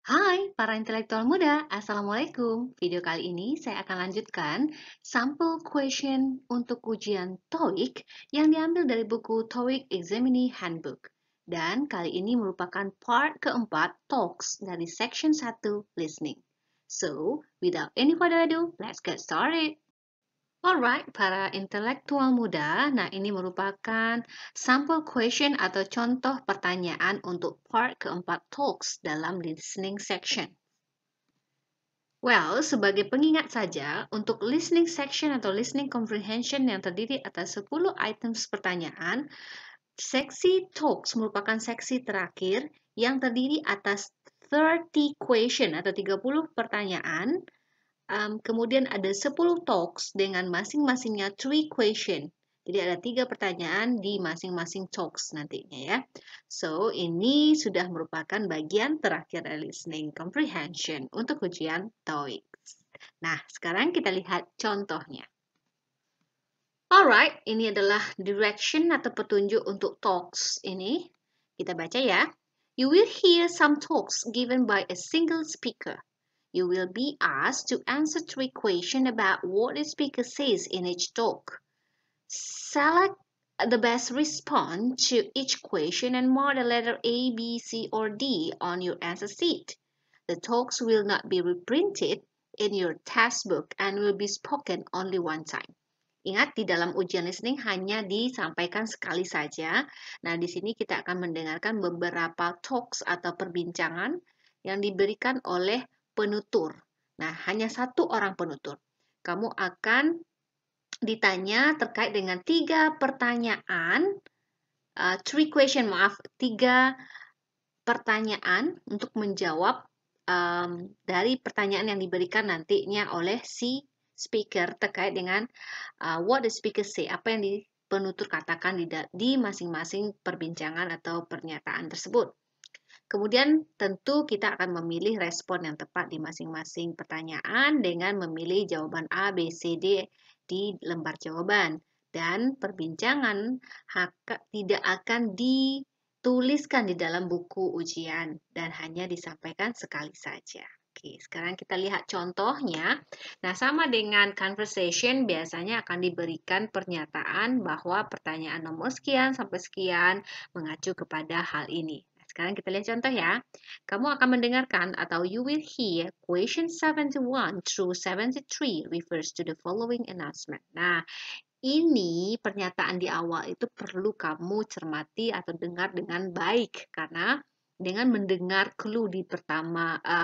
Hai para intelektual muda, Assalamualaikum. Video kali ini saya akan lanjutkan sampel question untuk ujian TOEIC yang diambil dari buku TOEIC Examinee Handbook. Dan kali ini merupakan part keempat talks dari section 1 listening. So, without any further ado, let's get started. Alright, para intelektual muda, nah ini merupakan sampel question atau contoh pertanyaan untuk part keempat talks dalam listening section. Well, sebagai pengingat saja, untuk listening section atau listening comprehension yang terdiri atas 10 items pertanyaan, seksi talks merupakan seksi terakhir yang terdiri atas 30 question atau 30 pertanyaan. Kemudian ada 10 talks dengan masing-masingnya 3 question. Jadi ada 3 pertanyaan di masing-masing talks nantinya ya. So, ini sudah merupakan bagian terakhir dari listening comprehension untuk ujian TOEIC. Nah, sekarang kita lihat contohnya. Alright, ini adalah direction atau petunjuk untuk talks ini. Kita baca ya. You will hear some talks given by a single speaker. You will be asked to answer 3 questions about what the speaker says in each talk. Select the best response to each question and mark the letter A, B, C, or D on your answer sheet. The talks will not be reprinted in your textbook and will be spoken only one time. Ingat, di dalam ujian listening hanya disampaikan sekali saja. Nah, di sini kita akan mendengarkan beberapa talks atau perbincangan yang diberikan oleh penutur. Nah, hanya satu orang penutur. Kamu akan ditanya terkait dengan 3 pertanyaan, 3 question, maaf, 3 pertanyaan untuk menjawab dari pertanyaan yang diberikan nantinya oleh si speaker terkait dengan what the speaker say, apa yang penutur katakan di masing-masing perbincangan atau pernyataan tersebut. Kemudian tentu kita akan memilih respon yang tepat di masing-masing pertanyaan dengan memilih jawaban A, B, C, D di lembar jawaban. Dan perbincangan tidak akan dituliskan di dalam buku ujian dan hanya disampaikan sekali saja. Oke, sekarang kita lihat contohnya. Nah, sama dengan conversation, biasanya akan diberikan pernyataan bahwa pertanyaan nomor sekian sampai sekian mengacu kepada hal ini. Sekarang kita lihat contoh ya. Kamu akan mendengarkan atau you will hear question 71 through 73 refers to the following announcement. Nah, ini pernyataan di awal itu perlu kamu cermati atau dengar dengan baik karena dengan mendengar clue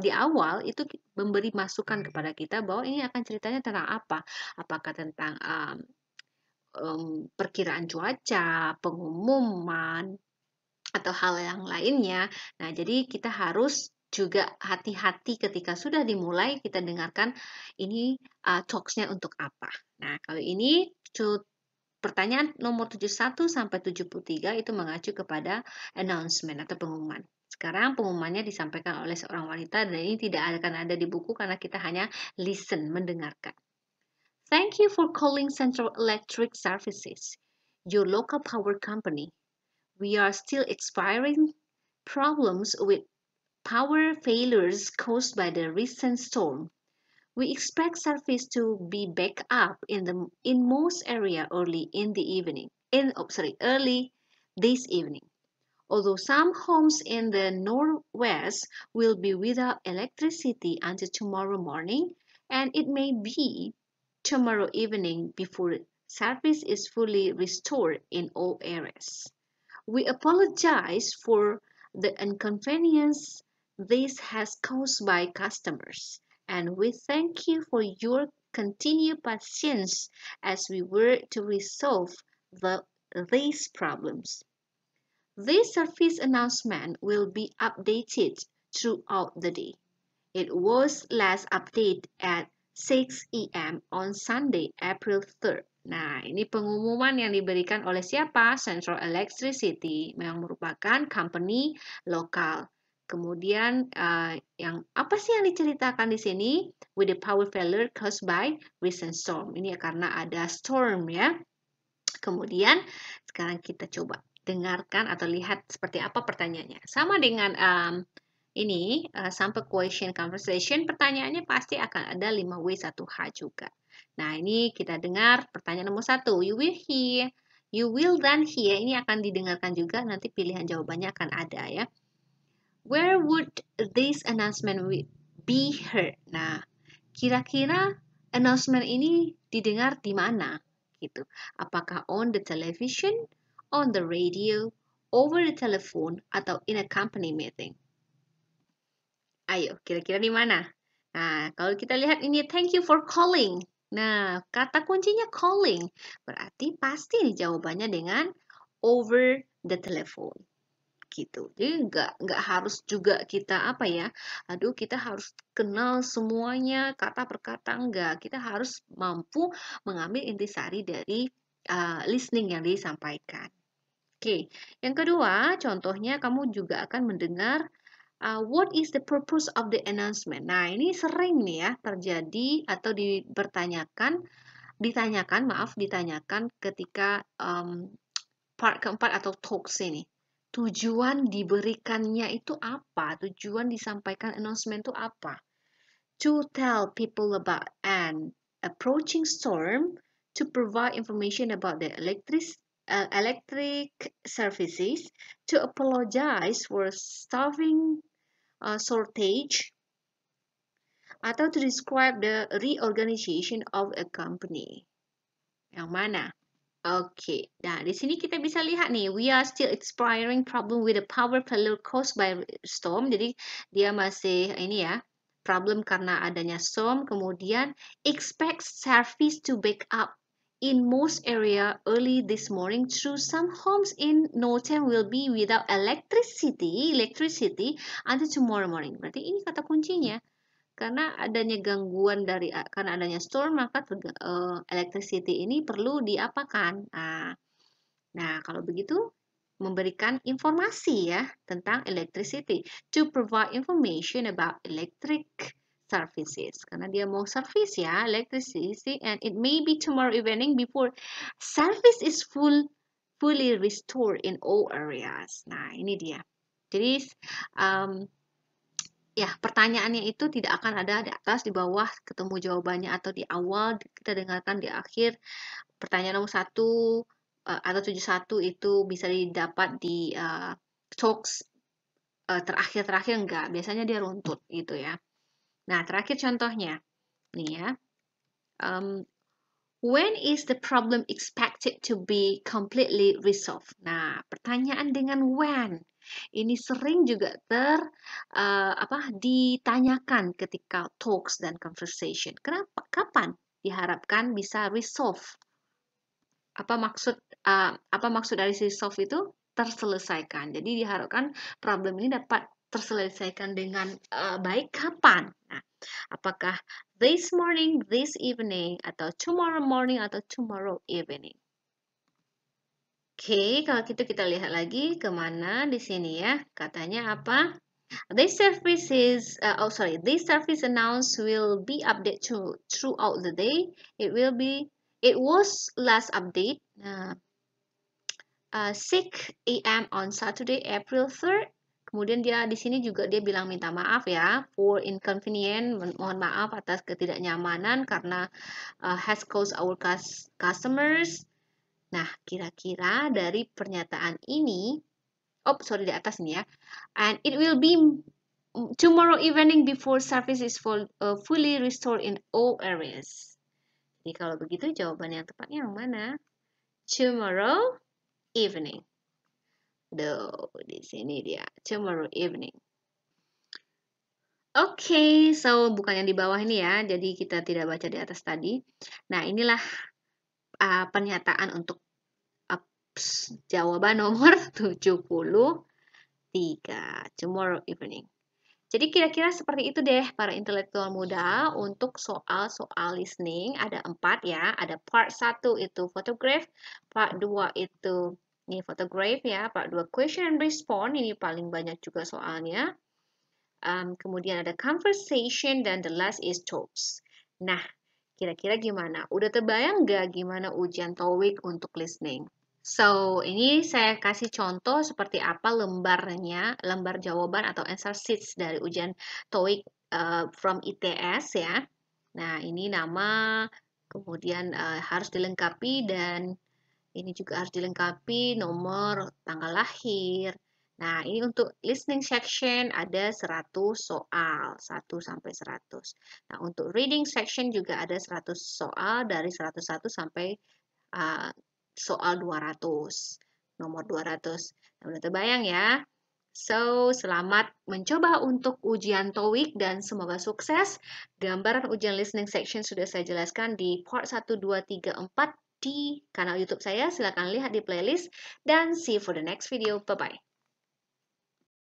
di awal itu memberi masukan kepada kita bahwa ini akan ceritanya tentang apa? Apakah tentang perkiraan cuaca, pengumuman, atau hal yang lainnya. Nah, jadi kita harus juga hati-hati ketika sudah dimulai kita dengarkan ini talks-nya untuk apa. Nah, kalau ini pertanyaan nomor 71 sampai 73 itu mengacu kepada announcement atau pengumuman. Sekarang pengumumannya disampaikan oleh seorang wanita dan ini tidak akan ada di buku karena kita hanya listen, mendengarkan. Thank you for calling Central Electric Services, your local power company. We are still experiencing problems with power failures caused by the recent storm. We expect service to be back up in most area early this evening. Although some homes in the northwest will be without electricity until tomorrow morning, and it may be tomorrow evening before service is fully restored in all areas. We apologize for the inconvenience this has caused by customers, and we thank you for your continued patience as we work to resolve these problems. This service announcement will be updated throughout the day. It was last updated at 6 a.m. on Sunday, April 3rd. Nah, ini pengumuman yang diberikan oleh siapa? Central Electricity, yang merupakan company lokal. Kemudian yang apa sih yang diceritakan di sini? With the power failure caused by recent storm. Ini karena ada storm ya. Kemudian sekarang kita coba dengarkan atau lihat seperti apa pertanyaannya. Sama dengan ini sampai question conversation, pertanyaannya pasti akan ada 5W1H juga. Nah, ini kita dengar pertanyaan nomor 1. You will hear. You will dan hear ini akan didengarkan juga, nanti pilihan jawabannya akan ada ya. Where would this announcement be heard? Nah, kira-kira announcement ini didengar di mana? Gitu. Apakah on the television, on the radio, over the telephone, atau in a company meeting? Ayo, kira-kira di mana? Nah, kalau kita lihat ini, thank you for calling. Nah, kata kuncinya calling. Berarti pasti nih jawabannya dengan over the telephone. Gitu. Jadi nggak harus juga kita apa ya? Aduh, kita harus kenal semuanya kata per kata, enggak. Kita harus mampu mengambil intisari dari listening yang disampaikan. Oke, yang kedua, contohnya kamu juga akan mendengar what is the purpose of the announcement? Nah, ini sering nih ya terjadi atau ditanyakan ketika part keempat atau talks ini. Tujuan diberikannya itu apa? Tujuan disampaikan announcement itu apa? To tell people about an approaching storm, to provide information about the electric services, to apologize for staffing shortage, atau to describe the reorganization of a company. Yang mana? Oke, nah di sini kita bisa lihat nih, we are still experiencing problem with the power failure caused by storm. Jadi dia masih ini ya, problem karena adanya storm. Kemudian expect service to back up in most area early this morning. Through some homes in no time will be without electricity until tomorrow morning. Berarti ini kata kuncinya. Karena adanya gangguan karena adanya storm, maka electricity ini perlu diapakan. Nah, kalau begitu memberikan informasi ya tentang electricity, to provide information about electric services, karena dia mau service ya electricity, and it may be tomorrow evening before service is fully restored in all areas. Nah, ini dia. Jadi ya, pertanyaannya itu tidak akan ada di atas, di bawah, ketemu jawabannya, atau di awal, kita dengarkan di akhir. Pertanyaan nomor 1 atau 71 itu bisa didapat di talks terakhir-terakhir, enggak. Biasanya dia runtut gitu ya. Nah, terakhir contohnya. Nih ya. When is the problem expected to be completely resolved? Nah, pertanyaan dengan when ini sering juga ditanyakan ketika talks dan conversation. Kenapa? Kapan diharapkan bisa resolve? Apa maksud dari resolve itu? Terselesaikan. Jadi diharapkan problem ini dapat terselesaikan dengan baik kapan? Nah, apakah this morning, this evening, atau tomorrow morning, atau tomorrow evening? Oke, kalau gitu kita lihat lagi kemana di sini ya. Katanya apa? This service announce will be updated throughout the day. It was last update 6 a.m. on Saturday, April 3rd. Kemudian dia di sini juga dia bilang minta maaf ya, for inconvenience, mohon maaf atas ketidaknyamanan karena has caused our customers. Nah, kira-kira dari pernyataan ini, di atas ini ya, and it will be tomorrow evening before service is fully restored in all areas. Jadi kalau begitu jawaban yang tepatnya yang mana? Tomorrow evening. Di sini dia, tomorrow evening. Oke, so bukan yang di bawah ini ya, jadi kita tidak baca di atas tadi. Nah, inilah pernyataan untuk jawaban nomor 73, tomorrow evening. Jadi kira-kira seperti itu deh para intelektual muda untuk soal-soal listening. Ada 4 ya, ada part 1 itu photograph, part 2 itu ini photograph ya, part 2 question and response, ini paling banyak juga soalnya. Kemudian ada conversation, dan the last is talks. Nah, kira-kira gimana? Udah terbayang nggak gimana ujian TOEIC untuk listening? So, ini saya kasih contoh seperti apa lembarnya, lembar jawaban atau answer sheets dari ujian TOEIC from ITS ya. Nah, ini nama, kemudian harus dilengkapi dan ini juga harus dilengkapi nomor tanggal lahir. Nah, ini untuk listening section ada 100 soal, 1 sampai 100. Nah, untuk reading section juga ada 100 soal dari 101 sampai soal 200, nomor 200. Nah, udah terbayang ya? So, selamat mencoba untuk ujian TOEIC dan semoga sukses. Gambaran ujian listening section sudah saya jelaskan di part 1, 2, 3, 4 di kanal YouTube saya. Silahkan lihat di playlist dan see you for the next video. Bye-bye.